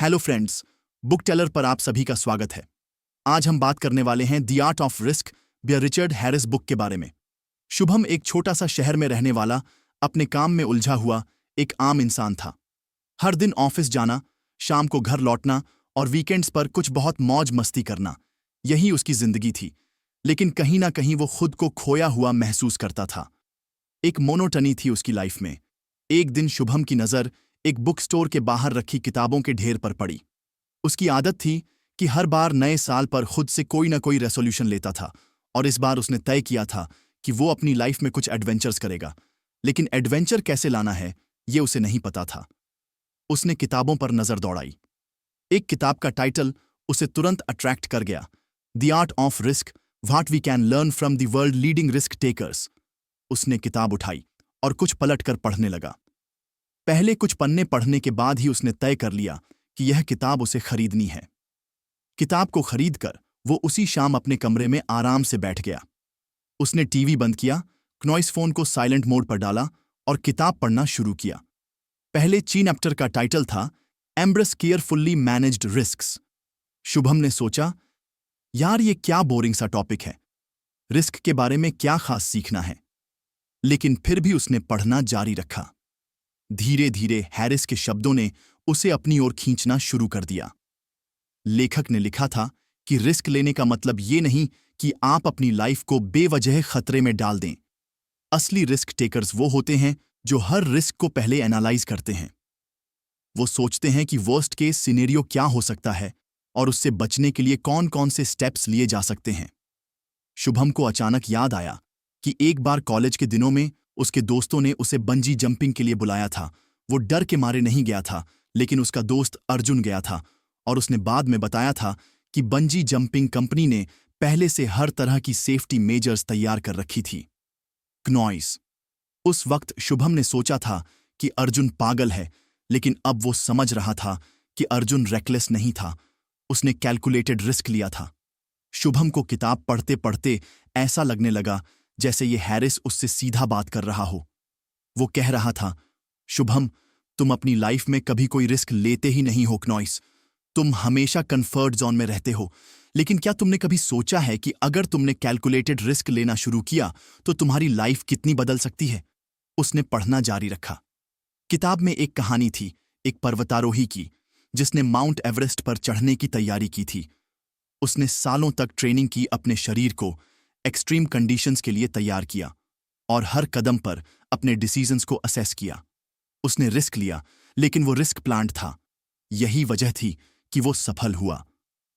Hello friends, book Taylor पर आप सभी का स्वागत है। आज हम बात करने वाले हैं the art of risk by Richard Harris book के बारे में। शुभम एक छोटा सा शहर में रहने वाला, अपने काम में उलझा हुआ एक आम इंसान था। हर दिन ऑफिस जाना, शाम को घर लौटना और वीकेंड्स पर कुछ बहुत मौज मस्ती करना, यही उसकी जिंदगी थी। लेकिन कहीं ना कहीं वो खुद को खोया हुआ महसूस करता था। एक मोनोटनी थी उसकी लाइफ में। एक दिन शुभम की नज़र एक बुक स्टोर के बाहर रखी किताबों के ढेर पर पड़ी। उसकी आदत थी कि हर बार नए साल पर खुद से कोई ना कोई रेसोल्यूशन लेता था, और इस बार उसने तय किया था कि वो अपनी लाइफ में कुछ एडवेंचर्स करेगा। लेकिन एडवेंचर कैसे लाना है, ये उसे नहीं पता था। उसने किताबों पर नज़र दौड़ाई। एक किताब का टाइटल उसे तुरंत अट्रैक्ट कर गया, the art of risk, what we can learn from the world leading risk takers. उसने किताब उठाई और कुछ पलटकर पढ़ने लगा। पहले कुछ पन्ने पढ़ने के बाद ही उसने तय कर लिया कि यह किताब उसे खरीदनी है। किताब को खरीदकर वो उसी शाम अपने कमरे में आराम से बैठ गया। उसने टीवी बंद किया, नॉइस फोन को साइलेंट मोड पर डाला और किताब पढ़ना शुरू किया। पहले चैप्टर का टाइटल था embrace carefully managed risks. Shubham ने सोचा, यार ये क्या बोरिंग सा टॉपिक है, रिस्क के बारे में क्या खास सीखना है। लेकिन फिर भी उसने पढ़ना जारी रखा। धीरे धीरे हैरिस के शब्दों ने उसे अपनी ओर खींचना शुरू कर दिया। लेखक ने लिखा था कि रिस्क लेने का मतलब ये नहीं कि आप अपनी लाइफ को बेवजह खतरे में डाल दें। असली रिस्क टेकर्स वो होते हैं जो हर रिस्क को पहले एनालाइज करते हैं। वो सोचते हैं कि वर्स्ट केस सिनेरियो क्या हो सकता है और उससे बचने के लिए कौन कौन से स्टेप्स लिए जा सकते हैं। शुभम को अचानक याद आया कि एक बार कॉलेज के दिनों में उसके दोस्तों ने उसे बंजी जंपिंग के लिए बुलाया था। वो डर के मारे नहीं गया था, लेकिन उसका दोस्त अर्जुन गया था, और उसने बाद में बताया था कि बंजी जंपिंग कंपनी ने पहले से हर तरह की सेफ्टी मेजर्स तैयार कर रखी थी। क्नॉइस। उस वक्त शुभम ने सोचा था कि अर्जुन पागल है, लेकिन अब वो समझ रहा था कि अर्जुन रेकलेस नहीं था, उसने कैलकुलेटेड रिस्क लिया था। शुभम को किताब पढ़ते पढ़ते ऐसा लगने लगा जैसे ये हैरिस उससे सीधा बात कर रहा हो। वो कह रहा था, शुभम, तुम अपनी लाइफ में कभी कोई रिस्क लेते ही नहीं हो क्नॉइस। तुम हमेशा कंफर्ट जोन में रहते हो। लेकिन क्या तुमने कभी सोचा है कि अगर तुमने कैलकुलेटेड रिस्क लेना शुरू किया तो तुम्हारी लाइफ कितनी बदल सकती है। उसने पढ़ना जारी रखा। किताब में एक कहानी थी, एक पर्वतारोही की, जिसने माउंट एवरेस्ट पर चढ़ने की तैयारी की थी। उसने सालों तक ट्रेनिंग की, अपने शरीर को एक्सट्रीम कंडीशंस के लिए तैयार किया और हर कदम पर अपने डिसीजंस को असेस किया। उसने रिस्क लिया, लेकिन वो रिस्क प्लान्ड था। यही वजह थी कि वो सफल हुआ।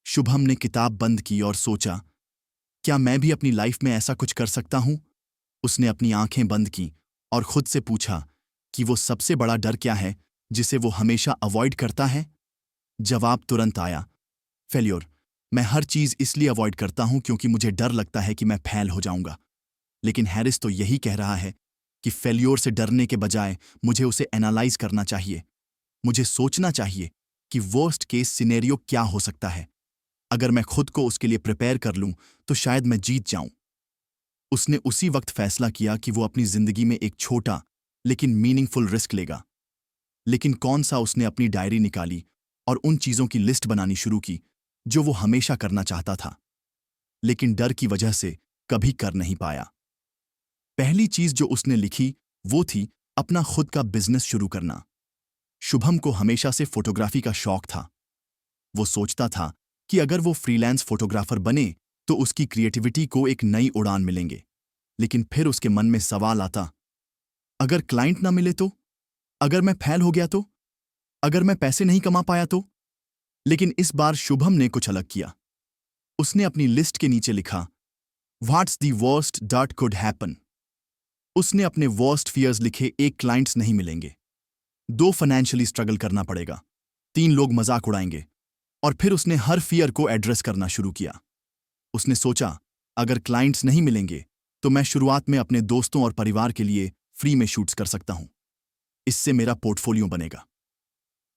शुभम ने किताब बंद की और सोचा, क्या मैं भी अपनी लाइफ में ऐसा कुछ कर सकता हूं। उसने अपनी आंखें बंद की और खुद से पूछा कि वो सबसे बड़ा डर क्या है जिसे वो हमेशा अवॉइड करता है। जवाब तुरंत आया, फेल्योर। मैं हर चीज इसलिए अवॉइड करता हूं क्योंकि मुझे डर लगता है कि मैं फेल हो जाऊंगा। लेकिन हैरिस तो यही कह रहा है कि फेल्योर से डरने के बजाय मुझे उसे एनालाइज करना चाहिए। मुझे सोचना चाहिए कि वर्स्ट केस सिनेरियो क्या हो सकता है। अगर मैं खुद को उसके लिए प्रिपेयर कर लूं तो शायद मैं जीत जाऊं। उसने उसी वक्त फैसला किया कि वो अपनी जिंदगी में एक छोटा लेकिन मीनिंगफुल रिस्क लेगा। लेकिन कौन सा। उसने अपनी डायरी निकाली और उन चीजों की लिस्ट बनानी शुरू की जो वो हमेशा करना चाहता था, लेकिन डर की वजह से कभी कर नहीं पाया। पहली चीज जो उसने लिखी वो थी अपना खुद का बिजनेस शुरू करना। शुभम को हमेशा से फोटोग्राफी का शौक था। वो सोचता था कि अगर वो फ्रीलांस फोटोग्राफर बने तो उसकी क्रिएटिविटी को एक नई उड़ान मिलेंगे। लेकिन फिर उसके मन में सवाल आता, अगर क्लाइंट ना मिले तो, अगर मैं फेल हो गया तो, अगर मैं पैसे नहीं कमा पाया तो। लेकिन इस बार शुभम ने कुछ अलग किया। उसने अपनी लिस्ट के नीचे लिखा, what's the worst that could happen. उसने अपने वर्स्ट फियर्स लिखे, एक क्लाइंट्स नहीं मिलेंगे, 2 फाइनेंशियली स्ट्रगल करना पड़ेगा, 3 लोग मजाक उड़ाएंगे। और फिर उसने हर फियर को एड्रेस करना शुरू किया। उसने सोचा, अगर क्लाइंट्स नहीं मिलेंगे तो मैं शुरुआत में अपने दोस्तों और परिवार के लिए फ्री में शूट्स कर सकता हूं। इससे मेरा पोर्टफोलियो बनेगा।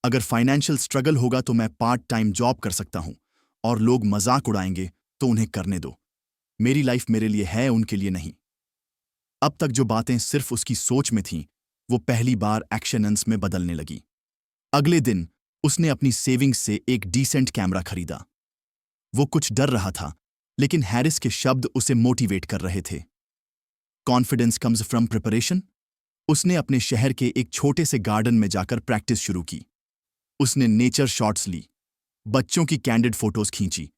अगर फाइनेंशियल स्ट्रगल होगा तो मैं पार्ट टाइम जॉब कर सकता हूं, और लोग मजाक उड़ाएंगे तो उन्हें करने दो। मेरी लाइफ मेरे लिए है, उनके लिए नहीं। अब तक जो बातें सिर्फ उसकी सोच में थीं, वो पहली बार एक्शनन्स में बदलने लगी। अगले दिन उसने अपनी सेविंग्स से एक डिसेंट कैमरा खरीदा। वो कुछ डर रहा था, लेकिन हैरिस के शब्द उसे मोटिवेट कर रहे थे। Confidence comes from preparation. उसने अपने शहर के एक छोटे से गार्डन में जाकर प्रैक्टिस शुरू की। उसने नेचर शॉट्स ली, बच्चों की कैंडिड फोटोज खींची,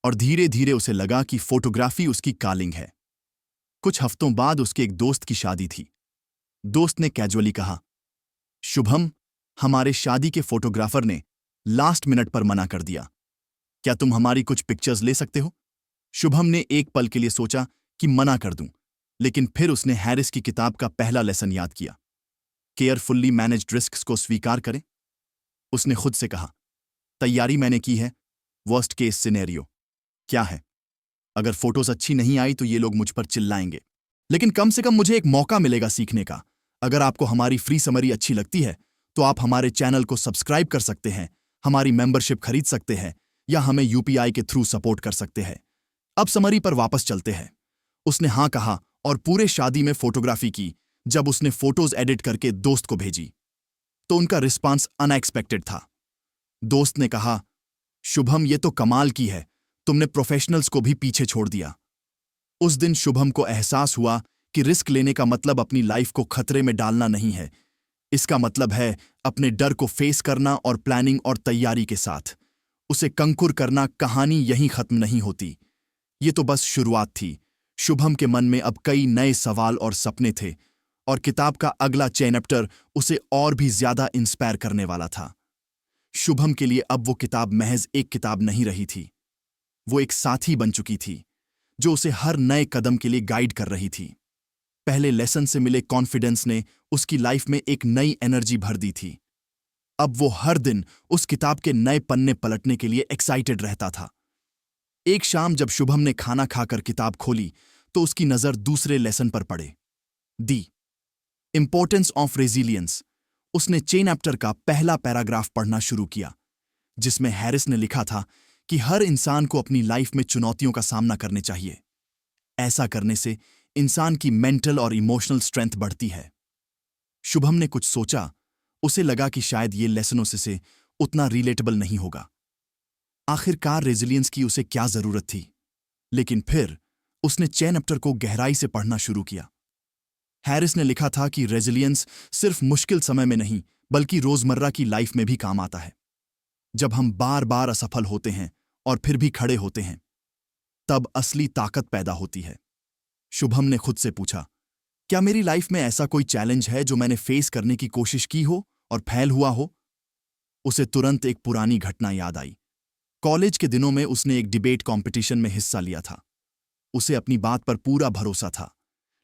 और धीरे धीरे उसे लगा कि फोटोग्राफी उसकी कॉलिंग है। कुछ हफ्तों बाद उसके एक दोस्त की शादी थी। दोस्त ने कैजुअली कहा, शुभम, हमारे शादी के फोटोग्राफर ने लास्ट मिनट पर मना कर दिया। क्या तुम हमारी कुछ पिक्चर्स ले सकते हो? शुभम ने एक पल के लिए सोचा कि मना कर दूं, लेकिन फिर उसने हैरिस की किताब का पहला लेसन याद किया। केयरफुल्ली मैनेज्ड रिस्क्स को स्वीकार करें। उसने खुद से कहा, तैयारी मैंने की है, वर्स्ट केस सिनेरियो क्या है? अगर फोटोज अच्छी नहीं आई तो ये लोग मुझ पर चिल्लाएंगे, लेकिन कम से कम मुझे एक मौका मिलेगा सीखने का। अगर आपको हमारी फ्री समरी अच्छी लगती है तो आप हमारे चैनल को सब्सक्राइब कर सकते हैं, हमारी मेंबरशिप खरीद सकते हैं, या हमें यूपीआई के थ्रू सपोर्ट कर सकते हैं। अब समरी पर वापस चलते हैं। उसने हाँ कहा और पूरे शादी में फोटोग्राफी की। जब उसने फोटोज एडिट करके दोस्त को भेजी तो उनका रिस्पांस अनएक्सपेक्टेड था। दोस्त ने कहा, शुभम, ये तो कमाल की है, तुमने प्रोफेशनल्स को भी पीछे छोड़ दिया। उस दिन शुभम को एहसास हुआ कि रिस्क लेने का मतलब अपनी लाइफ को खतरे में डालना नहीं है। इसका मतलब है अपने डर को फेस करना और प्लानिंग और तैयारी के साथ उसे कंकुर करना। कहानी यहीं खत्म नहीं होती। ये तो बस शुरुआत थी। शुभम के मन में अब कई नए सवाल और सपने थे, और किताब का अगला चैप्टर उसे और भी ज्यादा इंस्पायर करने वाला था। शुभम के लिए अब वो किताब महज एक किताब नहीं रही थी, वो एक साथी बन चुकी थी जो उसे हर नए कदम के लिए गाइड कर रही थी। पहले लेसन से मिले कॉन्फिडेंस ने उसकी लाइफ में एक नई एनर्जी भर दी थी। अब वो हर दिन उस किताब के नए पन्ने पलटने के लिए एक्साइटेड रहता था। एक शाम जब शुभम ने खाना खाकर किताब खोली तो उसकी नजर दूसरे लेसन पर पड़े, दी इंपॉर्टेंस ऑफ रेजिलियंस। उसने चैप्टर का पहला पैराग्राफ पढ़ना शुरू किया, जिसमें हैरिस ने लिखा था कि हर इंसान को अपनी लाइफ में चुनौतियों का सामना करने चाहिए। ऐसा करने से इंसान की मेंटल और इमोशनल स्ट्रेंथ बढ़ती है। शुभम ने कुछ सोचा। उसे लगा कि शायद ये लेसनों से उतना रिलेटेबल नहीं होगा। आखिरकार रेजिलियंस की उसे क्या जरूरत थी? लेकिन फिर उसने चैप्टर को गहराई से पढ़ना शुरू किया। हैरिस ने लिखा था कि रेजिलियंस सिर्फ मुश्किल समय में नहीं, बल्कि रोजमर्रा की लाइफ में भी काम आता है। जब हम बार बार असफल होते हैं और फिर भी खड़े होते हैं, तब असली ताकत पैदा होती है। शुभम ने खुद से पूछा, क्या मेरी लाइफ में ऐसा कोई चैलेंज है जो मैंने फेस करने की कोशिश की हो और फेल हुआ हो? उसे तुरंत एक पुरानी घटना याद आई। कॉलेज के दिनों में उसने एक डिबेट कंपटीशन में हिस्सा लिया था। उसे अपनी बात पर पूरा भरोसा था,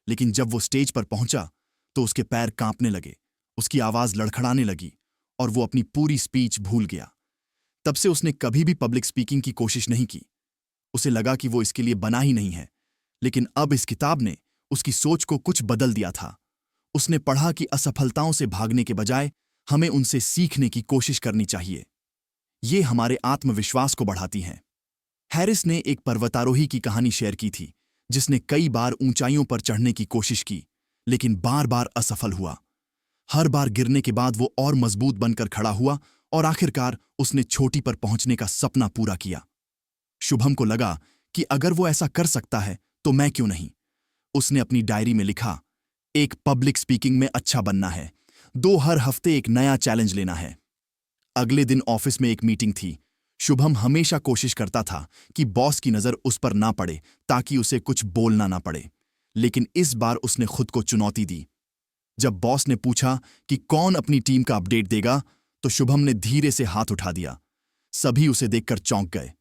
लेकिन जब वो स्टेज पर पहुंचा तो उसके पैर कांपने लगे, उसकी आवाज लड़खड़ाने लगी और वो अपनी पूरी स्पीच भूल गया। तब से उसने कभी भी पब्लिक स्पीकिंग की कोशिश नहीं की। उसे लगा कि वो इसके लिए बना ही नहीं है। लेकिन अब इस किताब ने उसकी सोच को कुछ बदल दिया था। उसने पढ़ा कि असफलताओं से भागने के बजाय हमें उनसे सीखने की कोशिश करनी चाहिए। ये हमारे आत्मविश्वास को बढ़ाती हैं। हैरिस ने एक पर्वतारोही की कहानी शेयर की थी, जिसने कई बार ऊंचाइयों पर चढ़ने की कोशिश की, लेकिन बार बार असफल हुआ। हर बार गिरने के बाद वो और मजबूत बनकर खड़ा हुआ और आखिरकार उसने चोटी पर पहुंचने का सपना पूरा किया। शुभम को लगा कि अगर वो ऐसा कर सकता है तो मैं क्यों नहीं। उसने अपनी डायरी में लिखा, एक पब्लिक स्पीकिंग में अच्छा बनना है, हर हफ्ते एक नया चैलेंज लेना है। अगले दिन ऑफिस में एक मीटिंग थी। शुभम हमेशा कोशिश करता था कि बॉस की नजर उस पर ना पड़े ताकि उसे कुछ बोलना ना पड़े, लेकिन इस बार उसने खुद को चुनौती दी। जब बॉस ने पूछा कि कौन अपनी टीम का अपडेट देगा, तो शुभम ने धीरे से हाथ उठा दिया। सभी उसे देखकर चौंक गए।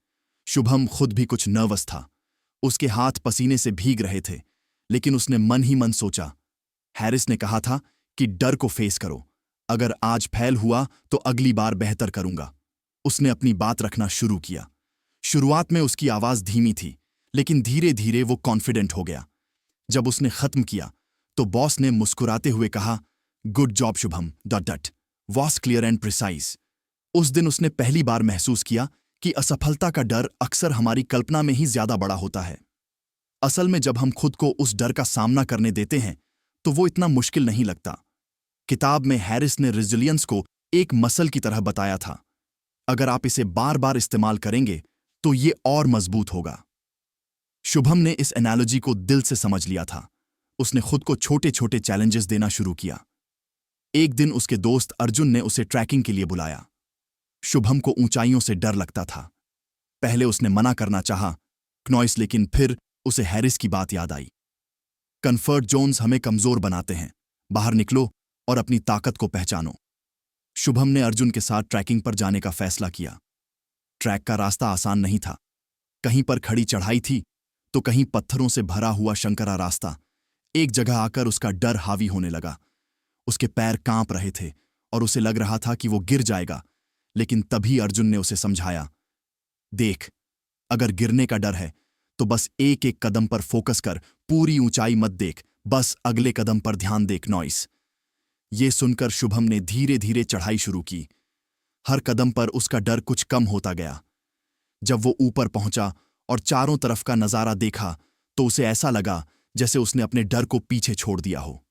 शुभम खुद भी कुछ नर्वस था। उसके हाथ पसीने से भीग रहे थे, लेकिन उसने मन ही मन सोचा, हैरिस ने कहा था कि डर को फेस करो। अगर आज फेल हुआ तो अगली बार बेहतर करूंगा। उसने अपनी बात रखना शुरू किया। शुरुआत में उसकी आवाज धीमी थी, लेकिन धीरे धीरे वो कॉन्फिडेंट हो गया। जब उसने खत्म किया तो बॉस ने मुस्कुराते हुए कहा, good job Shubham, was clear and precise. उस दिन उसने पहली बार महसूस किया कि असफलता का डर अक्सर हमारी कल्पना में ही ज्यादा बड़ा होता है। असल में जब हम खुद को उस डर का सामना करने देते हैं तो वो इतना मुश्किल नहीं लगता। किताब में हैरिस ने रेजिलियंस को एक मसल की तरह बताया था, अगर आप इसे बार बार इस्तेमाल करेंगे तो ये और मजबूत होगा। शुभम ने इस एनालॉजी को दिल से समझ लिया था। उसने खुद को छोटे छोटे चैलेंजेस देना शुरू किया। एक दिन उसके दोस्त अर्जुन ने उसे ट्रैकिंग के लिए बुलाया। शुभम को ऊंचाइयों से डर लगता था। पहले उसने मना करना चाहा, क्नॉइस, लेकिन फिर उसे हैरिस की बात याद आई। कंफर्ट जोन्स हमें कमजोर बनाते हैं, बाहर निकलो और अपनी ताकत को पहचानो। शुभम ने अर्जुन के साथ ट्रैकिंग पर जाने का फैसला किया। ट्रैक का रास्ता आसान नहीं था। कहीं पर खड़ी चढ़ाई थी तो कहीं पत्थरों से भरा हुआ शंकरा रास्ता। एक जगह आकर उसका डर हावी होने लगा। उसके पैर कांप रहे थे और उसे लग रहा था कि वो गिर जाएगा, लेकिन तभी अर्जुन ने उसे समझाया, देख, अगर गिरने का डर है तो बस एक एक कदम पर फोकस कर, पूरी ऊंचाई मत देख, बस अगले कदम पर ध्यान देख नॉइस। ये सुनकर शुभम ने धीरे धीरे चढ़ाई शुरू की। हर कदम पर उसका डर कुछ कम होता गया। जब वो ऊपर पहुंचा और चारों तरफ का नजारा देखा तो उसे ऐसा लगा जैसे उसने अपने डर को पीछे छोड़ दिया हो।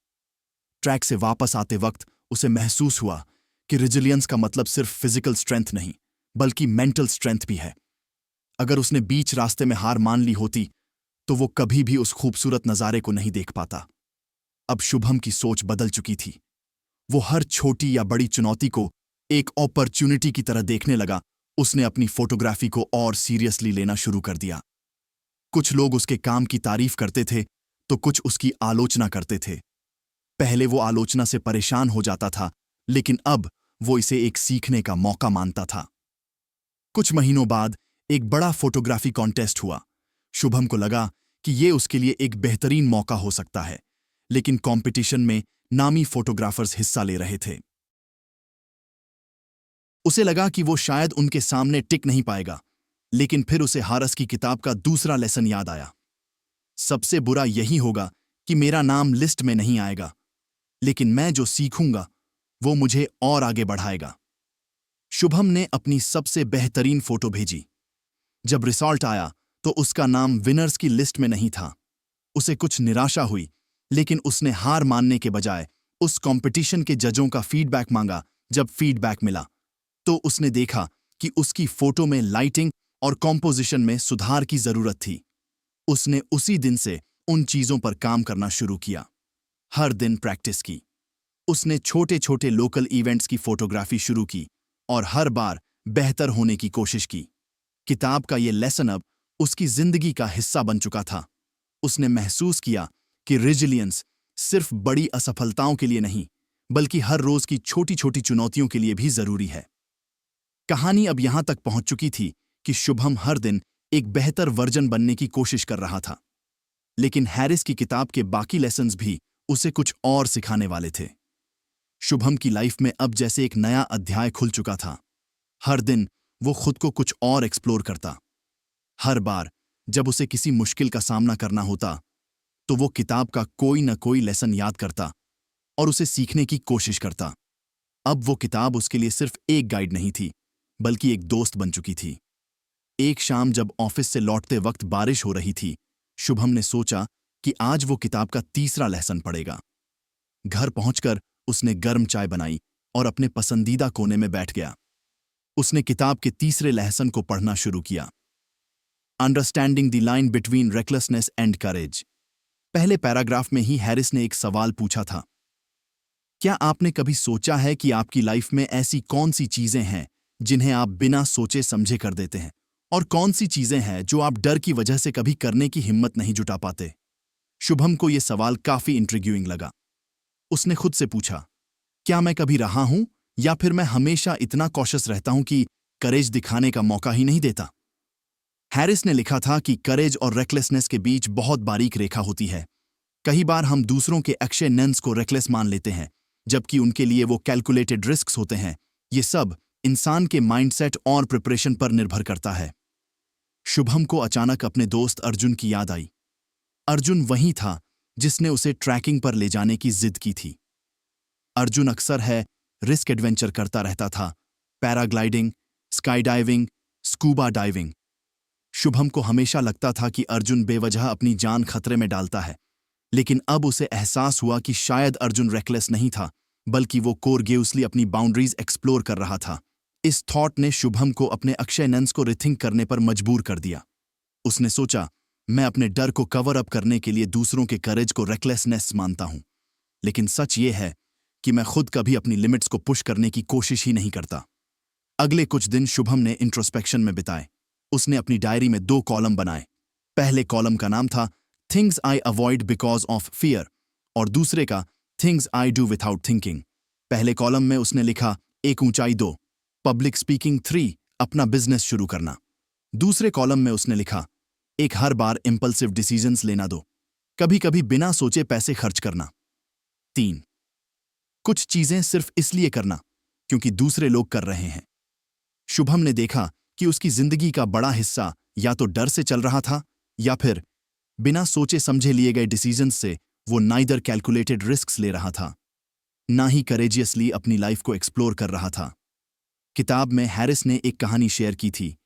ट्रैक से वापस आते वक्त उसे महसूस हुआ कि रेजिलियंस का मतलब सिर्फ फिजिकल स्ट्रेंथ नहीं, बल्कि मेंटल स्ट्रेंथ भी है। अगर उसने बीच रास्ते में हार मान ली होती तो वो कभी भी उस खूबसूरत नजारे को नहीं देख पाता। अब शुभम की सोच बदल चुकी थी। वो हर छोटी या बड़ी चुनौती को एक अपॉर्चुनिटी की तरह देखने लगा। उसने अपनी फोटोग्राफी को और सीरियसली लेना शुरू कर दिया। कुछ लोग उसके काम की तारीफ करते थे तो कुछ उसकी आलोचना करते थे। पहले वो आलोचना से परेशान हो जाता था, लेकिन अब वो इसे एक सीखने का मौका मानता था। कुछ महीनों बाद एक बड़ा फोटोग्राफी कॉन्टेस्ट हुआ। शुभम को लगा कि ये उसके लिए एक बेहतरीन मौका हो सकता है, लेकिन कंपटीशन में नामी फोटोग्राफर्स हिस्सा ले रहे थे। उसे लगा कि वो शायद उनके सामने टिक नहीं पाएगा, लेकिन फिर उसे हारस की किताब का दूसरा लेसन याद आया। सबसे बुरा यही होगा कि मेरा नाम लिस्ट में नहीं आएगा, लेकिन मैं जो सीखूंगा वो मुझे और आगे बढ़ाएगा। शुभम ने अपनी सबसे बेहतरीन फोटो भेजी। जब रिजल्ट आया तो उसका नाम विनर्स की लिस्ट में नहीं था। उसे कुछ निराशा हुई, लेकिन उसने हार मानने के बजाय उस कंपटीशन के जजों का फीडबैक मांगा। जब फीडबैक मिला तो उसने देखा कि उसकी फोटो में लाइटिंग और कॉम्पोजिशन में सुधार की जरूरत थी। उसने उसी दिन से उन चीजों पर काम करना शुरू किया। हर दिन प्रैक्टिस की। उसने छोटे छोटे लोकल इवेंट्स की फोटोग्राफी शुरू की और हर बार बेहतर होने की कोशिश की। किताब का ये लेसन अब उसकी जिंदगी का हिस्सा बन चुका था। उसने महसूस किया कि रेजिलियंस सिर्फ बड़ी असफलताओं के लिए नहीं, बल्कि हर रोज की छोटी छोटी चुनौतियों के लिए भी जरूरी है। कहानी अब यहां तक पहुंच चुकी थी कि शुभम हर दिन एक बेहतर वर्जन बनने की कोशिश कर रहा था, लेकिन हैरिस की किताब के बाकी लेसन्स भी उसे कुछ और सिखाने वाले थे। शुभम की लाइफ में अब जैसे एक नया अध्याय खुल चुका था। हर दिन वो खुद को कुछ और एक्सप्लोर करता। हर बार जब उसे किसी मुश्किल का सामना करना होता तो वो किताब का कोई न कोई लेसन याद करता और उसे सीखने की कोशिश करता। अब वो किताब उसके लिए सिर्फ एक गाइड नहीं थी, बल्कि एक दोस्त बन चुकी थी। एक शाम जब ऑफिस से लौटते वक्त बारिश हो रही थी, शुभम ने सोचा कि आज वो किताब का तीसरा लेसन पढ़ेगा। घर पहुंचकर उसने गर्म चाय बनाई और अपने पसंदीदा कोने में बैठ गया। उसने किताब के तीसरे लेसन को पढ़ना शुरू किया, understanding the line between recklessness and courage. पहले पैराग्राफ में ही हैरिस ने एक सवाल पूछा था, क्या आपने कभी सोचा है कि आपकी लाइफ में ऐसी कौन सी चीजें हैं जिन्हें आप बिना सोचे समझे कर देते हैं, और कौन सी चीजें हैं जो आप डर की वजह से कभी करने की हिम्मत नहीं जुटा पाते? शुभम को यह सवाल काफी इंट्रिग्यूइंग लगा। उसने खुद से पूछा, क्या मैं कभी रहा हूं या फिर मैं हमेशा इतना कॉशियस रहता हूं कि करेज दिखाने का मौका ही नहीं देता? हैरिस ने लिखा था कि करेज और रेकलेसनेस के बीच बहुत बारीक रेखा होती है। कई बार हम दूसरों के एक्शंस को रेकलेस मान लेते हैं, जबकि उनके लिए वो कैलकुलेटेड रिस्क्स होते हैं। ये सब इंसान के माइंडसेट और प्रिपरेशन पर निर्भर करता है। शुभम को अचानक अपने दोस्त अर्जुन की याद आई। अर्जुन वही था जिसने उसे ट्रैकिंग पर ले जाने की जिद की थी। अर्जुन अक्सर रिस्क एडवेंचर करता रहता था, paragliding, sky diving, scuba diving. Shubham को हमेशा लगता था कि अर्जुन बेवजह अपनी जान खतरे में डालता है, लेकिन अब उसे एहसास हुआ कि शायद अर्जुन रेकलेस नहीं था, बल्कि वो कोरगेउसली अपनी बाउंड्रीज एक्सप्लोर कर रहा था। इस थॉट ने शुभम को अपने अक्षय नंस को रिथिंक करने पर मजबूर कर दिया। उसने सोचा, मैं अपने डर को कवर अप करने के लिए दूसरों के करेज को रेकलेसनेस मानता हूं, लेकिन सच ये है कि मैं खुद कभी अपनी लिमिट्स को पुश करने की कोशिश ही नहीं करता। अगले कुछ दिन शुभम ने इंट्रोस्पेक्शन में बिताए। उसने अपनी डायरी में 2 कॉलम बनाए। पहले कॉलम का नाम था things I avoid because of fear और दूसरे का things I do without thinking. पहले कॉलम में उसने लिखा 1 ऊंचाई 2, पब्लिक स्पीकिंग 3, अपना बिजनेस शुरू करना। दूसरे कॉलम में उसने लिखा 1 हर बार इम्पल्सिव डिसीजंस लेना 2, कभी कभी बिना सोचे पैसे खर्च करना। 3 कुछ चीजें सिर्फ इसलिए करना क्योंकि दूसरे लोग कर रहे हैं। शुभम ने देखा कि उसकी जिंदगी का बड़ा हिस्सा या तो डर से चल रहा था या फिर बिना सोचे समझे लिए गए डिसीजंस से वो नाइदर कैलकुलेटेड रिस्क्स ले रहा था, ना ही करेजियसली अपनी लाइफ को एक्सप्लोर कर रहा था। किताब में हैरिस ने एक कहानी शेयर की थी,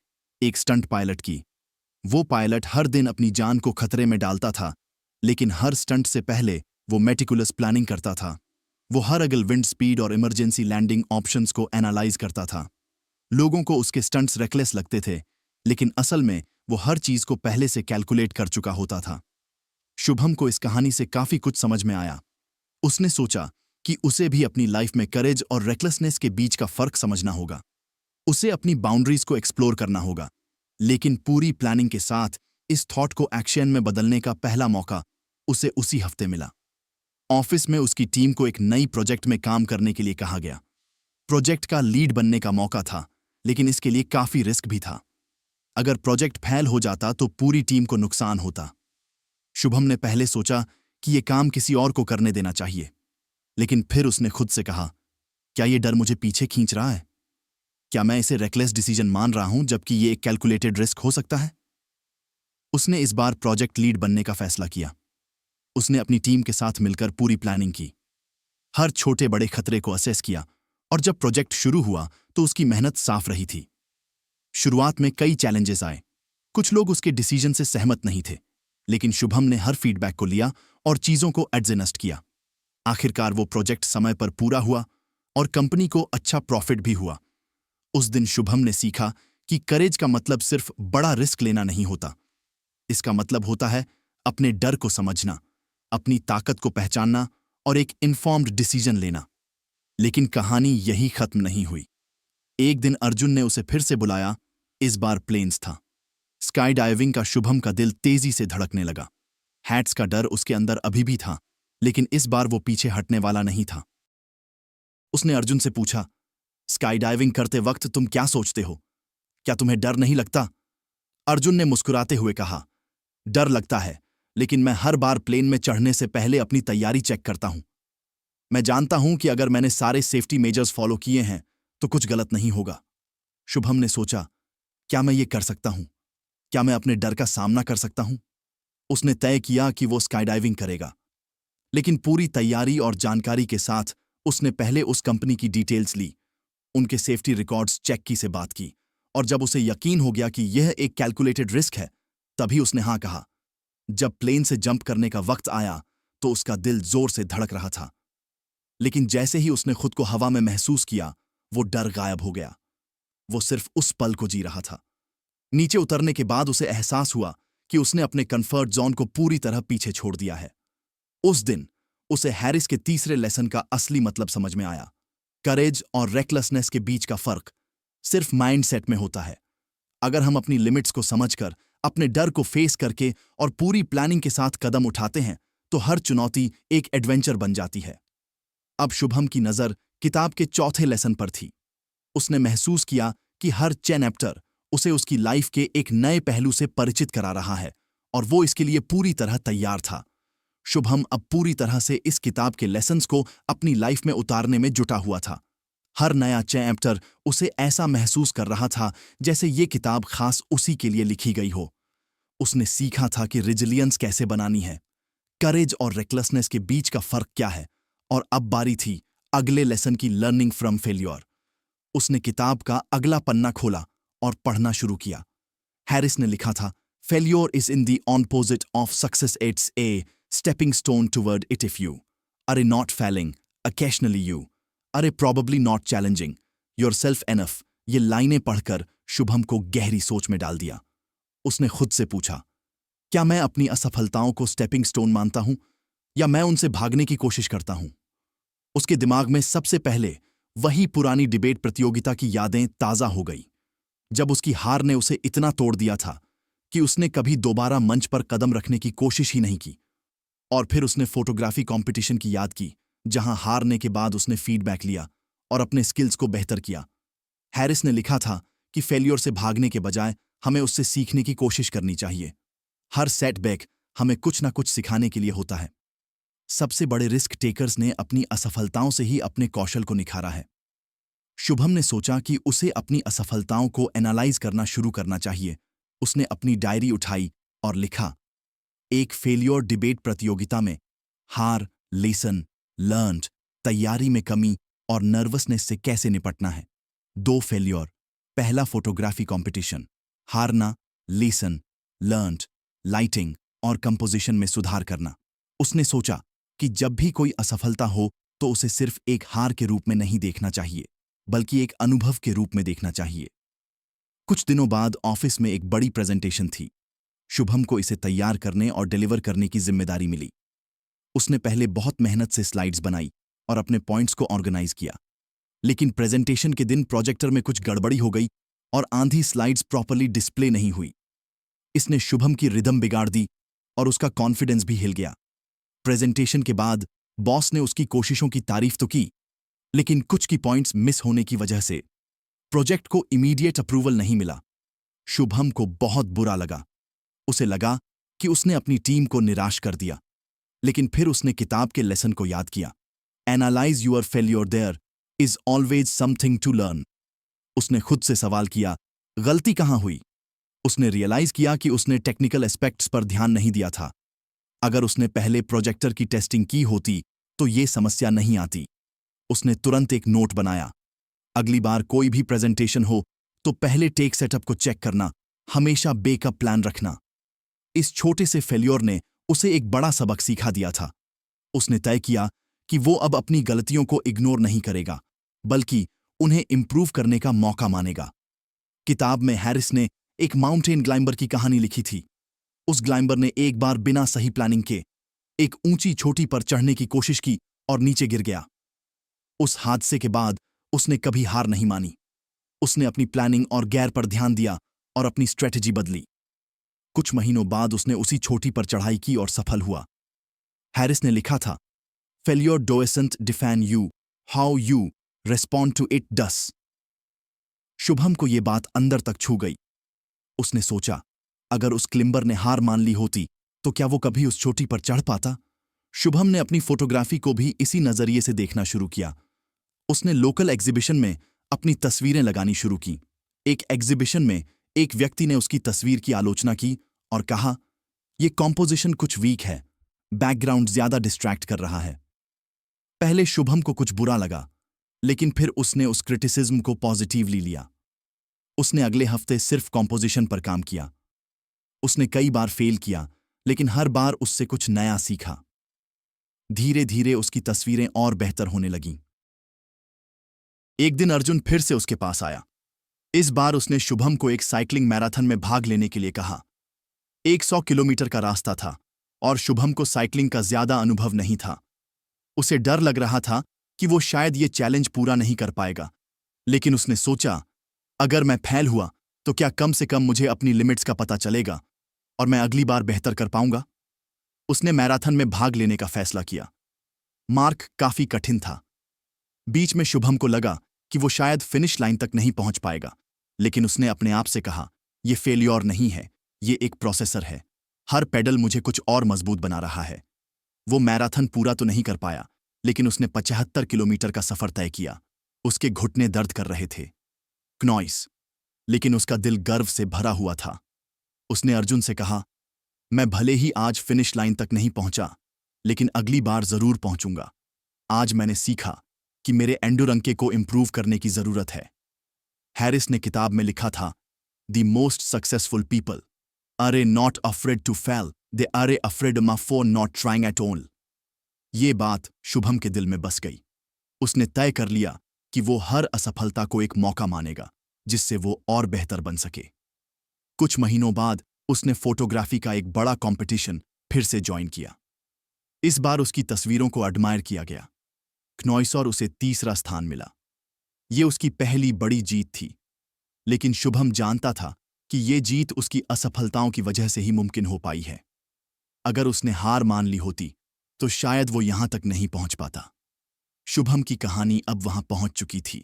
एक स्टंट पायलट की। वो पायलट हर दिन अपनी जान को खतरे में डालता था, लेकिन हर स्टंट से पहले वो मेटिकुलस प्लानिंग करता था। वो हर अगल विंड स्पीड और इमरजेंसी लैंडिंग ऑप्शंस को एनालाइज करता था। लोगों को उसके स्टंट्स रेकलेस लगते थे, लेकिन असल में वो हर चीज को पहले से कैलकुलेट कर चुका होता था। शुभम को इस कहानी से काफी कुछ समझ में आया। उसने सोचा कि उसे भी अपनी लाइफ में करेज और रेकलेसनेस के बीच का फर्क समझना होगा। उसे अपनी बाउंड्रीज को एक्सप्लोर करना होगा, लेकिन पूरी प्लानिंग के साथ इस थॉट को एक्शन में बदलने का पहला मौका उसे उसी हफ्ते मिला। ऑफिस में उसकी टीम को एक नई प्रोजेक्ट में काम करने के लिए कहा गया। प्रोजेक्ट का लीड बनने का मौका था, लेकिन इसके लिए काफी रिस्क भी था। अगर प्रोजेक्ट फेल हो जाता तो पूरी टीम को नुकसान होता। शुभम ने पहले सोचा कि ये काम किसी और को करने देना चाहिए, लेकिन फिर उसने खुद से कहा, क्या ये डर मुझे पीछे खींच रहा है? क्या मैं इसे रेकलेस डिसीजन मान रहा हूं जबकि ये एक कैलकुलेटेड रिस्क हो सकता है? उसने इस बार प्रोजेक्ट लीड बनने का फैसला किया। उसने अपनी टीम के साथ मिलकर पूरी प्लानिंग की, हर छोटे बड़े खतरे को असेस किया, और जब प्रोजेक्ट शुरू हुआ तो उसकी मेहनत साफ रही थी। शुरुआत में कई चैलेंजेस आए। कुछ लोग उसके डिसीजन से सहमत नहीं थे, लेकिन शुभम ने हर फीडबैक को लिया और चीजों को एडजस्ट किया। आखिरकार वो प्रोजेक्ट समय पर पूरा हुआ और कंपनी को अच्छा प्रॉफिट भी हुआ। उस दिन शुभम ने सीखा कि करेज का मतलब सिर्फ बड़ा रिस्क लेना नहीं होता। इसका मतलब होता है अपने डर को समझना, अपनी ताकत को पहचानना और एक इन्फॉर्म्ड डिसीजन लेना। लेकिन कहानी यही खत्म नहीं हुई। एक दिन अर्जुन ने उसे फिर से बुलाया। इस बार प्लेन्स था। स्काई डाइविंग का शुभम का दिल तेजी से धड़कने लगा। हैट्स का डर उसके अंदर अभी भी था, लेकिन इस बार वो पीछे हटने वाला नहीं था। उसने अर्जुन से पूछा, स्काई डाइविंग करते वक्त तुम क्या सोचते हो? क्या तुम्हें डर नहीं लगता? अर्जुन ने मुस्कुराते हुए कहा, डर लगता है, लेकिन मैं हर बार प्लेन में चढ़ने से पहले अपनी तैयारी चेक करता हूं। मैं जानता हूं कि अगर मैंने सारे सेफ्टी मेजर्स फॉलो किए हैं तो कुछ गलत नहीं होगा। शुभम ने सोचा, क्या मैं ये कर सकता हूं? क्या मैं अपने डर का सामना कर सकता हूं? उसने तय किया कि वो स्काई डाइविंग करेगा, लेकिन पूरी तैयारी और जानकारी के साथ उसने पहले उस कंपनी की डिटेल्स ली, उनके सेफ्टी रिकॉर्ड्स चेक की से बात की, और जब उसे यकीन हो गया कि यह एक कैलकुलेटेड रिस्क है, तभी उसने हाँ कहा। जब प्लेन से जंप करने का वक्त आया तो उसका दिल जोर से धड़क रहा था, लेकिन जैसे ही उसने खुद को हवा में महसूस किया, वो डर गायब हो गया। वो सिर्फ उस पल को जी रहा था। नीचे उतरने के बाद उसे एहसास हुआ कि उसने अपने कंफर्ट जोन को पूरी तरह पीछे छोड़ दिया है। उस दिन उसे हैरिस के तीसरे लेसन का असली मतलब समझ में आया। करेज और रेकलेसनेस के बीच का फर्क सिर्फ माइंडसेट में होता है। अगर हम अपनी लिमिट्स को समझकर, अपने डर को फेस करके और पूरी प्लानिंग के साथ कदम उठाते हैं, तो हर चुनौती एक एडवेंचर बन जाती है। अब शुभम की नजर किताब के चौथे लेसन पर थी। उसने महसूस किया कि हर चैप्टर उसे उसकी लाइफ के एक नए पहलू से परिचित करा रहा है, और वो इसके लिए पूरी तरह तैयार था। शुभम अब पूरी तरह से इस किताब के लेसन्स को अपनी लाइफ में उतारने में जुटा हुआ था। हर नया चैप्टर उसे ऐसा महसूस कर रहा था जैसे ये किताब खास उसी के लिए लिखी गई हो। उसने सीखा था कि रिजिलियंस कैसे बनानी है, करेज और रेकलेसनेस के बीच का फर्क क्या है, और अब बारी थी अगले लेसन की, लर्निंग फ्रॉम फेल्योर। उसने किताब का अगला पन्ना खोला और पढ़ना शुरू किया। हैरिस ने लिखा था, failure is in the opposite of success, it's a stepping stone toward it if you are not failing occasionally you are probably not challenging yourself enough ये लाइनें पढ़कर शुभम को गहरी सोच में डाल दिया। उसने खुद से पूछा, क्या मैं अपनी असफलताओं को स्टेपिंग स्टोन मानता हूं या मैं उनसे भागने की कोशिश करता हूं? उसके दिमाग में सबसे पहले वही पुरानी डिबेट प्रतियोगिता की यादें ताजा हो गई, जब उसकी हार ने उसे इतना तोड़ दिया था कि उसने कभी दोबारा मंच पर कदम रखने की कोशिश ही नहीं की। और फिर उसने फोटोग्राफी कंपटीशन की याद की, जहां हारने के बाद उसने फीडबैक लिया और अपने स्किल्स को बेहतर किया। हैरिस ने लिखा था कि फेल्योर से भागने के बजाय हमें उससे सीखने की कोशिश करनी चाहिए। हर सेटबैक हमें कुछ ना कुछ सिखाने के लिए होता है। सबसे बड़े रिस्क टेकर्स ने अपनी असफलताओं से ही अपने कौशल को निखारा है। शुभम ने सोचा कि उसे अपनी असफलताओं को एनालाइज करना शुरू करना चाहिए। उसने अपनी डायरी उठाई और लिखा, एक फेलियर डिबेट प्रतियोगिता में हार, लेसन, लर्न्ड, तैयारी में कमी और नर्वसनेस से कैसे निपटना है। 2 फेलियर। पहला फोटोग्राफी कंपटीशन, हारना, लेसन, लर्न्ड, लाइटिंग और कंपोजिशन में सुधार करना। उसने सोचा कि जब भी कोई असफलता हो तो उसे सिर्फ एक हार के रूप में नहीं देखना चाहिए, बल्कि एक अनुभव के रूप में देखना चाहिए। कुछ दिनों बाद ऑफिस में एक बड़ी प्रेजेंटेशन थी। शुभम को इसे तैयार करने और डिलीवर करने की जिम्मेदारी मिली। उसने पहले बहुत मेहनत से स्लाइड्स बनाई और अपने पॉइंट्स को ऑर्गेनाइज किया। लेकिन प्रेजेंटेशन के दिन प्रोजेक्टर में कुछ गड़बड़ी हो गई और आधी स्लाइड्स प्रॉपर्ली डिस्प्ले नहीं हुई। इसने शुभम की रिदम बिगाड़ दी और उसका कॉन्फिडेंस भी हिल गया। प्रेजेंटेशन के बाद बॉस ने उसकी कोशिशों की तारीफ तो की, लेकिन कुछ की पॉइंट्स मिस होने की वजह से प्रोजेक्ट को इमीडिएट अप्रूवल नहीं मिला। शुभम को बहुत बुरा लगा। उसे लगा कि उसने अपनी टीम को निराश कर दिया। लेकिन फिर उसने किताब के लेसन को याद किया, analyse your failure, there is always something to learn. उसने खुद से सवाल किया, गलती कहां हुई? उसने रियलाइज किया कि उसने टेक्निकल एस्पेक्ट्स पर ध्यान नहीं दिया था। अगर उसने पहले प्रोजेक्टर की टेस्टिंग की होती तो ये समस्या नहीं आती। उसने तुरंत एक नोट बनाया, अगली बार कोई भी प्रेजेंटेशन हो तो पहले टेक सेटअप को चेक करना, हमेशा बैकअप प्लान रखना। इस छोटे से फेल्योर ने उसे एक बड़ा सबक सिखा दिया था। उसने तय किया कि वो अब अपनी गलतियों को इग्नोर नहीं करेगा, बल्कि उन्हें इंप्रूव करने का मौका मानेगा। किताब में हैरिस ने एक माउंटेन क्लाइंबर की कहानी लिखी थी। उस क्लाइंबर ने एक बार बिना सही प्लानिंग के एक ऊंची चोटी पर चढ़ने की कोशिश की और नीचे गिर गया। उस हादसे के बाद उसने कभी हार नहीं मानी। उसने अपनी प्लानिंग और गैर पर ध्यान दिया और अपनी स्ट्रेटजी बदली। कुछ महीनों बाद उसने उसी चोटी पर चढ़ाई की और सफल हुआ। हैरिस ने लिखा था, failure doesn't define you, how you respond to it does. Shubham को यह बात अंदर तक छू गई। उसने सोचा, अगर उस क्लिंबर ने हार मान ली होती तो क्या वो कभी उस चोटी पर चढ़ पाता? शुभम ने अपनी फोटोग्राफी को भी इसी नजरिए से देखना शुरू किया। उसने लोकल एग्जीबिशन में अपनी तस्वीरें लगानी शुरू की। एक एग्जीबिशन में एक व्यक्ति ने उसकी तस्वीर की आलोचना की और कहा, यह कॉम्पोजिशन कुछ वीक है, बैकग्राउंड ज्यादा डिस्ट्रैक्ट कर रहा है। पहले शुभम को कुछ बुरा लगा, लेकिन फिर उसने उस क्रिटिसिज्म को पॉजिटिवली लिया। उसने अगले हफ्ते सिर्फ कॉम्पोजिशन पर काम किया। उसने कई बार फेल किया, लेकिन हर बार उससे कुछ नया सीखा। धीरे धीरे उसकी तस्वीरें और बेहतर होने लगीं। एक दिन अर्जुन फिर से उसके पास आया। इस बार उसने शुभम को एक साइकिलिंग मैराथन में भाग लेने के लिए कहा। 100 किलोमीटर का रास्ता था और शुभम को साइकिलिंग का ज्यादा अनुभव नहीं था। उसे डर लग रहा था कि वो शायद ये चैलेंज पूरा नहीं कर पाएगा, लेकिन उसने सोचा, अगर मैं फेल हुआ तो क्या कम से कम मुझे अपनी लिमिट्स का पता चलेगा और मैं अगली बार बेहतर कर पाऊंगा। उसने मैराथन में भाग लेने का फैसला किया। मार्ग काफी कठिन था। बीच में शुभम को लगा कि वो शायद फिनिश लाइन तक नहीं पहुंच पाएगा, लेकिन उसने अपने आप से कहा, ये फेल्योर नहीं है, ये एक प्रोसेसर है। हर पेडल मुझे कुछ और मजबूत बना रहा है। वो मैराथन पूरा तो नहीं कर पाया, लेकिन उसने 75 किलोमीटर का सफर तय किया। उसके घुटने दर्द कर रहे थे, क्नॉइस, लेकिन उसका दिल गर्व से भरा हुआ था। उसने अर्जुन से कहा, मैं भले ही आज फिनिश लाइन तक नहीं पहुंचा, लेकिन अगली बार जरूर पहुंचूंगा। आज मैंने सीखा कि मेरे एंडोरंके को इंप्रूव करने की जरूरत है। हैरिस ने किताब में लिखा था, the most successful people are not afraid to fail, they are afraid for not trying at all. ये बात शुभम के दिल में बस गई। उसने तय कर लिया कि वो हर असफलता को एक मौका मानेगा जिससे वो और बेहतर बन सके। कुछ महीनों बाद उसने फोटोग्राफी का एक बड़ा कंपटीशन फिर से ज्वाइन किया। इस बार उसकी तस्वीरों को एडमायर किया गया। क्नॉइस और उसे तीसरा स्थान मिला। ये उसकी पहली बड़ी जीत थी, लेकिन शुभम जानता था कि ये जीत उसकी असफलताओं की वजह से ही मुमकिन हो पाई है। अगर उसने हार मान ली होती तो शायद वो यहां तक नहीं पहुंच पाता। शुभम की कहानी अब वहां पहुंच चुकी थी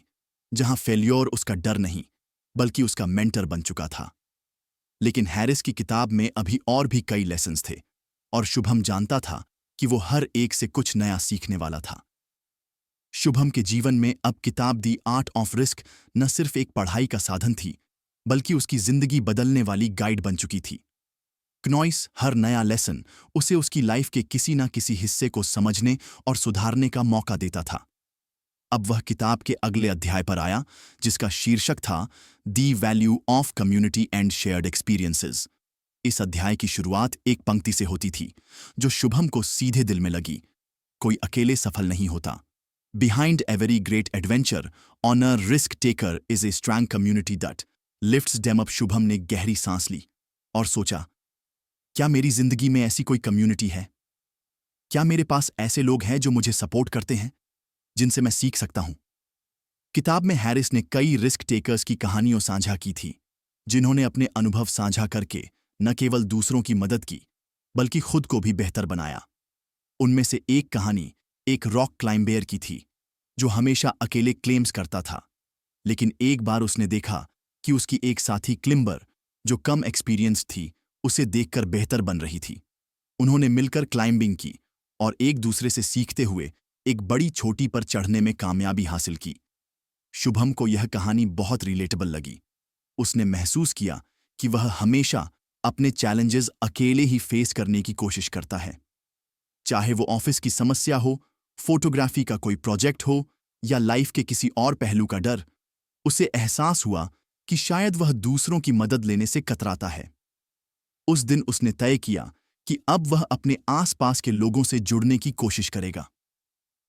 जहां फेल्योर उसका डर नहीं बल्कि उसका मेंटर बन चुका था। लेकिन हैरिस की किताब में अभी और भी कई लेसन्स थे और शुभम जानता था कि वो हर एक से कुछ नया सीखने वाला था। शुभम के जीवन में अब किताब दी आर्ट ऑफ रिस्क न सिर्फ एक पढ़ाई का साधन थी बल्कि उसकी जिंदगी बदलने वाली गाइड बन चुकी थी। क्नॉइस हर नया लेसन उसे उसकी लाइफ के किसी न किसी हिस्से को समझने और सुधारने का मौका देता था। अब वह किताब के अगले अध्याय पर आया जिसका शीर्षक था the value of community and shared experiences. इस अध्याय की शुरुआत एक पंक्ति से होती थी जो शुभम को सीधे दिल में लगी। कोई अकेले सफल नहीं होता। Behind every great adventure on a risk taker is a strong community that lifts them up. Shubham ने गहरी सांस ली और सोचा, क्या मेरी जिंदगी में ऐसी कोई कम्युनिटी है? क्या मेरे पास ऐसे लोग हैं जो मुझे सपोर्ट करते हैं, जिनसे मैं सीख सकता हूं? किताब में हैरिस ने कई रिस्क टेकर्स की कहानियों साझा की थी जिन्होंने अपने अनुभव साझा करके न केवल दूसरों की मदद की बल्कि खुद को भी बेहतर बनाया। उनमें से एक कहानी एक रॉक क्लाइंबर की थी जो हमेशा अकेले क्लेम्स करता था, लेकिन एक बार उसने देखा कि उसकी एक साथी क्लिम्बर जो कम एक्सपीरियंस थी उसे देखकर बेहतर बन रही थी। उन्होंने मिलकर क्लाइंबिंग की और एक दूसरे से सीखते हुए एक बड़ी चोटी पर चढ़ने में कामयाबी हासिल की। शुभम को यह कहानी बहुत रिलेटेबल लगी। उसने महसूस किया कि वह हमेशा अपने चैलेंजेस अकेले ही फेस करने की कोशिश करता है, चाहे वो ऑफिस की समस्या हो, फोटोग्राफी का कोई प्रोजेक्ट हो या लाइफ के किसी और पहलू का डर। उसे एहसास हुआ कि शायद वह दूसरों की मदद लेने से कतराता है। उस दिन उसने तय किया कि अब वह अपने आसपास के लोगों से जुड़ने की कोशिश करेगा।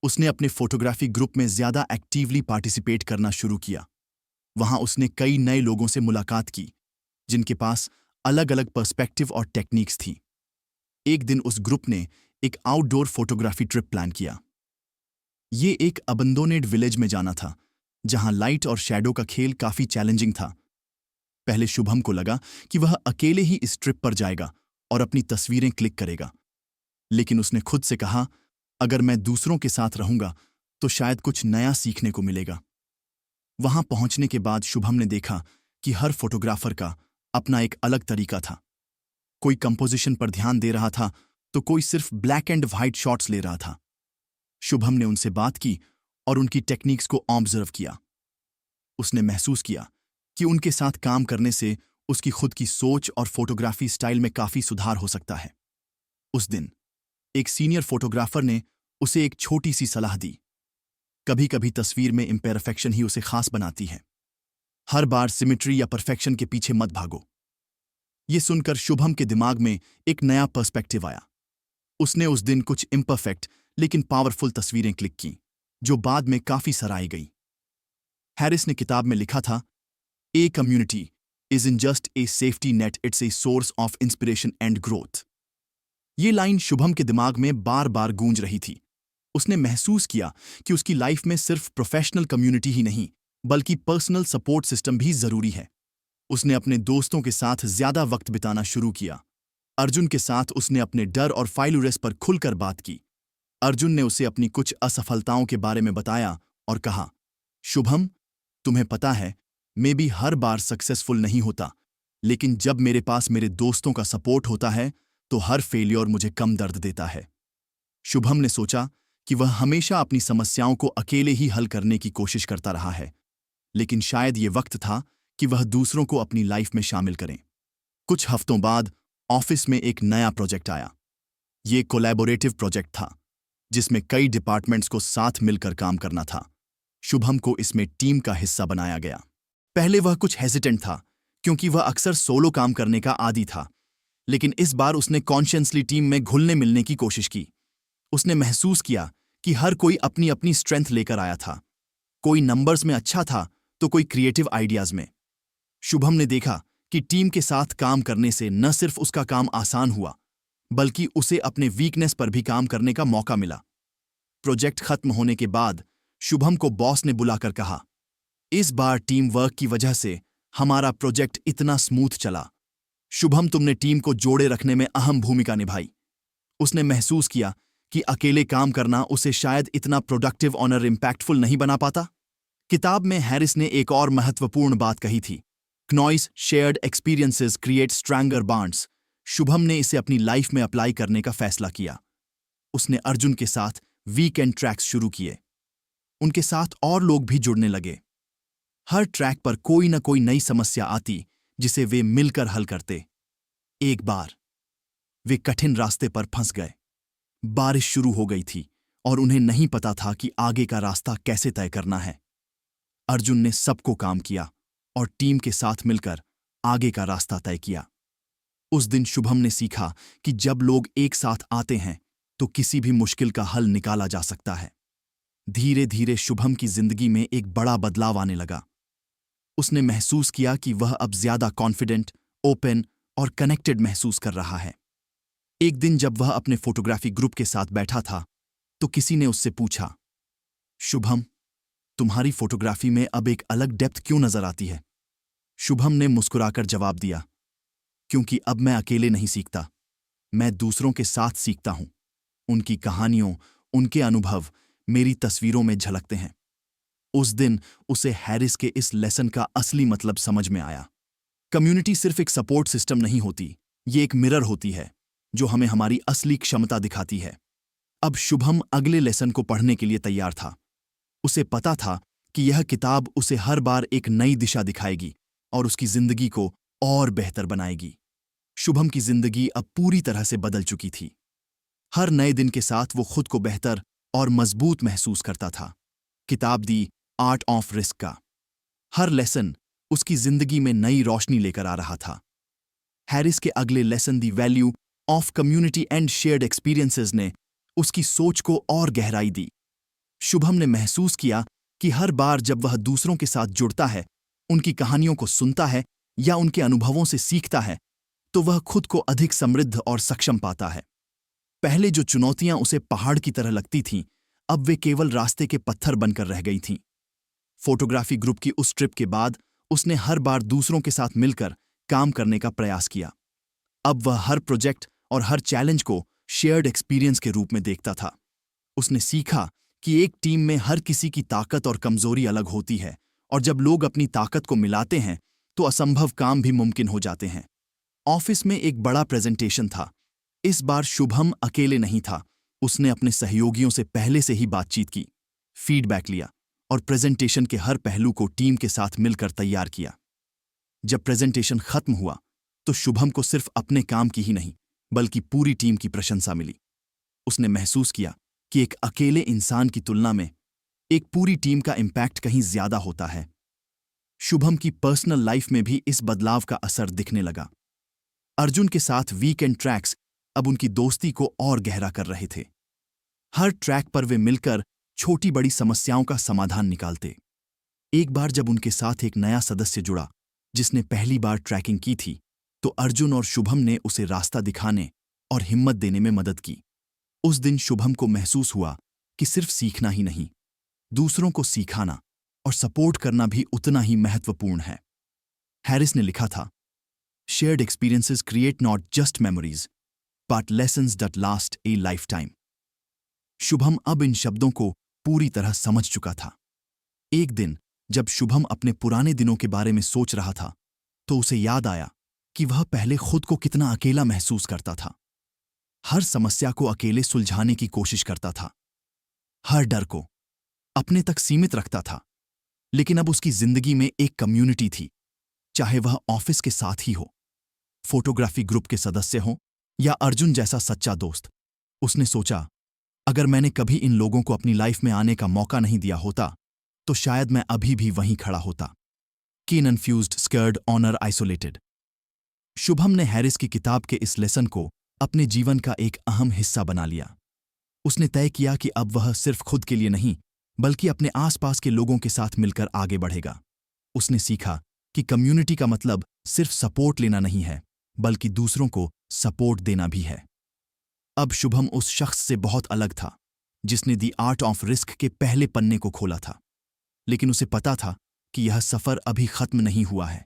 उसने अपने फोटोग्राफी ग्रुप में ज्यादा एक्टिवली पार्टिसिपेट करना शुरू किया। वहां उसने कई नए लोगों से मुलाकात की जिनके पास अलग अलग पर्सपेक्टिव और टेक्निक्स थी। एक दिन उस ग्रुप ने एक आउटडोर फोटोग्राफी ट्रिप प्लान किया। ये एक अबंडोनेड विलेज में जाना था जहां लाइट और शैडो का खेल काफी चैलेंजिंग था। पहले शुभम को लगा कि वह अकेले ही इस ट्रिप पर जाएगा और अपनी तस्वीरें क्लिक करेगा, लेकिन उसने खुद से कहा, अगर मैं दूसरों के साथ रहूंगा तो शायद कुछ नया सीखने को मिलेगा। वहां पहुंचने के बाद शुभम ने देखा कि हर फोटोग्राफर का अपना एक अलग तरीका था। कोई कंपोजिशन पर ध्यान दे रहा था तो कोई सिर्फ ब्लैक एंड व्हाइट शॉट्स ले रहा था। शुभम ने उनसे बात की और उनकी टेक्निक्स को ऑब्जर्व किया। उसने महसूस किया कि उनके साथ काम करने से उसकी खुद की सोच और फोटोग्राफी स्टाइल में काफी सुधार हो सकता है। उस दिन एक सीनियर फोटोग्राफर ने उसे एक छोटी सी सलाह दी। कभी कभी तस्वीर में इम्परफेक्शन ही उसे खास बनाती है। हर बार सिमेट्री या परफेक्शन के पीछे मत भागो। ये सुनकर शुभम के दिमाग में एक नया पर्सपेक्टिव आया। उसने उस दिन कुछ इम्परफेक्ट लेकिन पावरफुल तस्वीरें क्लिक की जो बाद में काफी सराही गई। हैरिस ने किताब में लिखा था, a community is in just a safety net, it's a source of inspiration and growth. ये लाइन शुभम के दिमाग में बार बार गूंज रही थी। उसने महसूस किया कि उसकी लाइफ में सिर्फ प्रोफेशनल कम्युनिटी ही नहीं बल्कि पर्सनल सपोर्ट सिस्टम भी जरूरी है। उसने अपने दोस्तों के साथ ज्यादा वक्त बिताना शुरू किया। अर्जुन के साथ उसने अपने डर और फाइलुरेस पर खुलकर बात की। अर्जुन ने उसे अपनी कुछ असफलताओं के बारे में बताया और कहा, शुभम, तुम्हें पता है, मैं भी हर बार सक्सेसफुल नहीं होता, लेकिन जब मेरे पास मेरे दोस्तों का सपोर्ट होता है तो हर फेलियर मुझे कम दर्द देता है। शुभम ने सोचा कि वह हमेशा अपनी समस्याओं को अकेले ही हल करने की कोशिश करता रहा है, लेकिन शायद ये वक्त था कि वह दूसरों को अपनी लाइफ में शामिल करें। कुछ हफ्तों बाद ऑफिस में एक नया प्रोजेक्ट आया। ये कोलैबोरेटिव प्रोजेक्ट था जिसमें कई डिपार्टमेंट्स को साथ मिलकर काम करना था। शुभम को इसमें टीम का हिस्सा बनाया गया। पहले वह कुछ हेजिटेंट था क्योंकि वह अक्सर सोलो काम करने का आदी था, लेकिन इस बार उसने कॉन्शियसली टीम में घुलने मिलने की कोशिश की। उसने महसूस किया कि हर कोई अपनी अपनी स्ट्रेंथ लेकर आया था। कोई नंबर्स में अच्छा था तो कोई क्रिएटिव आइडियाज में। शुभम ने देखा कि टीम के साथ काम करने से न सिर्फ उसका काम आसान हुआ, बल्कि उसे अपने वीकनेस पर भी काम करने का मौका मिला। प्रोजेक्ट खत्म होने के बाद शुभम को बॉस ने बुलाकर कहा, इस बार टीम वर्क की वजह से हमारा प्रोजेक्ट इतना स्मूथ चला। शुभम, तुमने टीम को जोड़े रखने में अहम भूमिका निभाई। उसने महसूस किया कि अकेले काम करना उसे शायद इतना प्रोडक्टिव और इम्पैक्टफुल नहीं बना पाता। किताब में हैरिस ने एक और महत्वपूर्ण बात कही थी, noise shared experiences create stranger bonds. Shubham ने इसे अपनी लाइफ में अप्लाई करने का फैसला किया। उसने अर्जुन के साथ वीकेंड ट्रैक्स शुरू किए। उनके साथ और लोग भी जुड़ने लगे। हर ट्रैक पर कोई न कोई नई समस्या आती जिसे वे मिलकर हल करते। एक बार वे कठिन रास्ते पर फंस गए। बारिश शुरू हो गई थी और उन्हें नहीं पता था कि आगे का रास्ता कैसे तय करना है। अर्जुन ने सबको काम किया और टीम के साथ मिलकर आगे का रास्ता तय किया। उस दिन शुभम ने सीखा कि जब लोग एक साथ आते हैं तो किसी भी मुश्किल का हल निकाला जा सकता है। धीरे धीरे शुभम की जिंदगी में एक बड़ा बदलाव आने लगा। उसने महसूस किया कि वह अब ज्यादा कॉन्फिडेंट, ओपन और कनेक्टेड महसूस कर रहा है। एक दिन जब वह अपने फोटोग्राफी ग्रुप के साथ बैठा था तो किसी ने उससे पूछा, शुभम, तुम्हारी फोटोग्राफी में अब एक अलग डेप्थ क्यों नजर आती है? शुभम ने मुस्कुराकर जवाब दिया, क्योंकि अब मैं अकेले नहीं सीखता, मैं दूसरों के साथ सीखता हूं। उनकी कहानियों, उनके अनुभव मेरी तस्वीरों में झलकते हैं। उस दिन उसे हैरिस के इस लेसन का असली मतलब समझ में आया। कम्युनिटी सिर्फ एक सपोर्ट सिस्टम नहीं होती, ये एक मिरर होती है जो हमें हमारी असली क्षमता दिखाती है। अब शुभम अगले लेसन को पढ़ने के लिए तैयार था। उसे पता था कि यह किताब उसे हर बार एक नई दिशा दिखाएगी और उसकी जिंदगी को और बेहतर बनाएगी। शुभम की जिंदगी अब पूरी तरह से बदल चुकी थी। हर नए दिन के साथ वो खुद को बेहतर और मजबूत महसूस करता था। किताब दी आर्ट ऑफ रिस्क का हर लेसन उसकी जिंदगी में नई रोशनी लेकर आ रहा था। हैरिस के अगले lesson the value of community and shared experiences ने उसकी सोच को और गहराई दी। शुभम ने महसूस किया कि हर बार जब वह दूसरों के साथ जुड़ता है, उनकी कहानियों को सुनता है या उनके अनुभवों से सीखता है, तो वह खुद को अधिक समृद्ध और सक्षम पाता है। पहले जो चुनौतियां उसे पहाड़ की तरह लगती थीं, अब वे केवल रास्ते के पत्थर बनकर रह गई थीं। फोटोग्राफी ग्रुप की उस ट्रिप के बाद उसने हर बार दूसरों के साथ मिलकर काम करने का प्रयास किया। अब वह हर प्रोजेक्ट और हर चैलेंज को शेयर्ड एक्सपीरियंस के रूप में देखता था। उसने सीखा कि एक टीम में हर किसी की ताकत और कमजोरी अलग होती है और जब लोग अपनी ताकत को मिलाते हैं तो असंभव काम भी मुमकिन हो जाते हैं। ऑफिस में एक बड़ा प्रेजेंटेशन था। इस बार शुभम अकेले नहीं था। उसने अपने सहयोगियों से पहले से ही बातचीत की, फीडबैक लिया और प्रेजेंटेशन के हर पहलू को टीम के साथ मिलकर तैयार किया। जब प्रेजेंटेशन खत्म हुआ तो शुभम को सिर्फ अपने काम की ही नहीं बल्कि पूरी टीम की प्रशंसा मिली। उसने महसूस किया कि एक अकेले इंसान की तुलना में एक पूरी टीम का इम्पैक्ट कहीं ज्यादा होता है। शुभम की पर्सनल लाइफ में भी इस बदलाव का असर दिखने लगा। अर्जुन के साथ वीकेंड ट्रैक्स अब उनकी दोस्ती को और गहरा कर रहे थे। हर ट्रैक पर वे मिलकर छोटी बड़ी समस्याओं का समाधान निकालते। एक बार जब उनके साथ एक नया सदस्य जुड़ा जिसने पहली बार ट्रैकिंग की थी, तो अर्जुन और शुभम ने उसे रास्ता दिखाने और हिम्मत देने में मदद की। उस दिन शुभम को महसूस हुआ कि सिर्फ सीखना ही नहीं, दूसरों को सिखाना और सपोर्ट करना भी उतना ही महत्वपूर्ण है। हैरिस ने लिखा था, shared experiences create not just memories but lessons that last A life time. Shubham अब इन शब्दों को पूरी तरह समझ चुका था। एक दिन जब शुभम अपने पुराने दिनों के बारे में सोच रहा था तो उसे याद आया कि वह पहले खुद को कितना अकेला महसूस करता था। हर समस्या को अकेले सुलझाने की कोशिश करता था, हर डर को अपने तक सीमित रखता था। लेकिन अब उसकी जिंदगी में एक कम्युनिटी थी, चाहे वह ऑफिस के साथ ही हो, फोटोग्राफी ग्रुप के सदस्य हों या अर्जुन जैसा सच्चा दोस्त। उसने सोचा, अगर मैंने कभी इन लोगों को अपनी लाइफ में आने का मौका नहीं दिया होता तो शायद मैं अभी भी वहीं खड़ा होता। Confused, scared, honour, isolated. Shubham ने हैरिस की किताब के इस लेसन को अपने जीवन का एक अहम हिस्सा बना लिया। उसने तय किया कि अब वह सिर्फ खुद के लिए नहीं बल्कि अपने आसपास के लोगों के साथ मिलकर आगे बढ़ेगा। उसने सीखा कि कम्युनिटी का मतलब सिर्फ सपोर्ट लेना नहीं है, बल्कि दूसरों को सपोर्ट देना भी है। अब शुभम उस शख्स से बहुत अलग था जिसने द आर्ट ऑफ रिस्क के पहले पन्ने को खोला था, लेकिन उसे पता था कि यह सफर अभी खत्म नहीं हुआ है।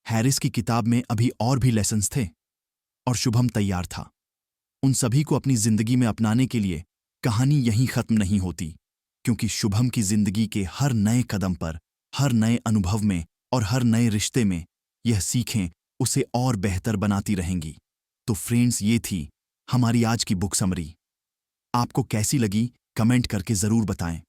हैरिस की किताब में अभी और भी लेसन्स थे और शुभम तैयार था उन सभी को अपनी जिंदगी में अपनाने के लिए। कहानी यहीं खत्म नहीं होती, क्योंकि शुभम की जिंदगी के हर नए कदम पर, हर नए अनुभव में और हर नए रिश्ते में यह सीखें उसे और बेहतर बनाती रहेंगी। तो फ्रेंड्स, ये थी हमारी आज की बुक समरी। आपको कैसी लगी कमेंट करके जरूर बताएं।